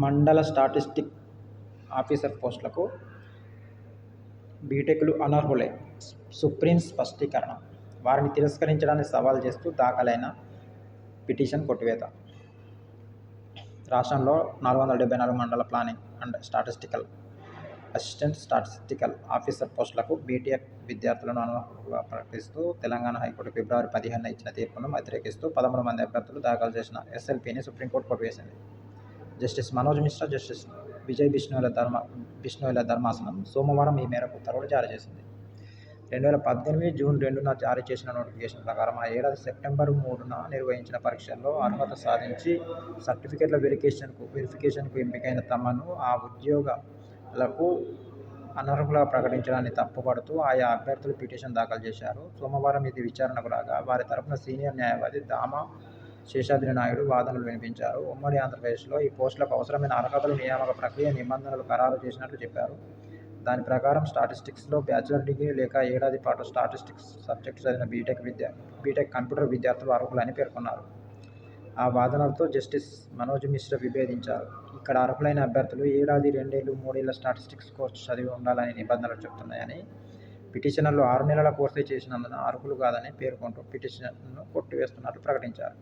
మండల statistic officer పోస్టులకు బీటెక్లు అనర్హులే supreme స్పష్టీకరణ. వారిని తిరస్కరించడాన్ని సవాల్ చేస్తూ దాఖలైన పిటిషన్ కొట్టివేత. రాష్ట్రంలో 474 మండల planning and statistical assistant statistical officer పోస్టులకు బీటెక్ విద్యార్థులను అనర్హులుగా ప్రకటిస్తూ తెలంగాణ హైకోర్టు ఫిబ్రవరి 15న ఇచ్చిన తీర్పును వ్యతిరేకిస్తూ 13 మంది అభ్యర్థులు దాఖలు చేసిన ఎస్ఎల్పీని సుప్రీంకోర్టు కొట్టివేసింది. జస్టిస్ మనోజ్ మిశ్రా, జస్టిస్ విజయ్ బిష్నోయ్ల ధర్మాసనం సోమవారం ఈ మేరకు ఉత్తర్వులు జారీ చేసింది. 2018 జూన్ 2న జారీ చేసిన నోటిఫికేషన్ ప్రకారం ఆ ఏడాది సెప్టెంబర్ 3న నిర్వహించిన పరీక్షల్లో అర్హత సాధించి సర్టిఫికెట్ల వెరిఫికేషన్కు ఎంపికైన తమను ఆ ఉద్యోగాలకు అనర్హులుగా ప్రకటించడాన్ని తప్పుపడుతూ ఆయా అభ్యర్థులు పిటిషన్ దాఖలు చేశారు. సోమవారం ఇది విచారణకు రాగా వారి తరఫున సీనియర్ న్యాయవాది దామా శేషాద్రి నాయుడు వాదనలు వినిపించారు. ఉమ్మడి ఆంధ్రప్రదేశ్లో ఈ పోస్టులకు అవసరమైన అర్హతలు, నియామక ప్రక్రియ, నిబంధనలు ఖరారు చేసినట్లు చెప్పారు. దాని ప్రకారం స్టాటిస్టిక్స్లో బ్యాచిలర్ డిగ్రీ లేక ఏడాది పాటు స్టాటిస్టిక్స్ సబ్జెక్టు చదివిన బీటెక్ కంప్యూటర్ విద్యార్థులు అర్హులని పేర్కొన్నారు. ఆ వాదనలతో జస్టిస్ మనోజ్ మిశ్రా విభేదించారు. ఇక్కడ అర్హులైన అభ్యర్థులు ఏడాది, 2 ఏళ్లు, 3 ఏళ్ల స్టాటిస్టిక్స్ కోర్సు చదివి ఉండాలని నిబంధనలు చెబుతున్నాయని, పిటిషనర్లు 6 నెలల కోర్సే చేసినందున అర్హులు కాదని పేర్కొంటూ పిటిషన్ను కొట్టివేస్తున్నట్లు ప్రకటించారు.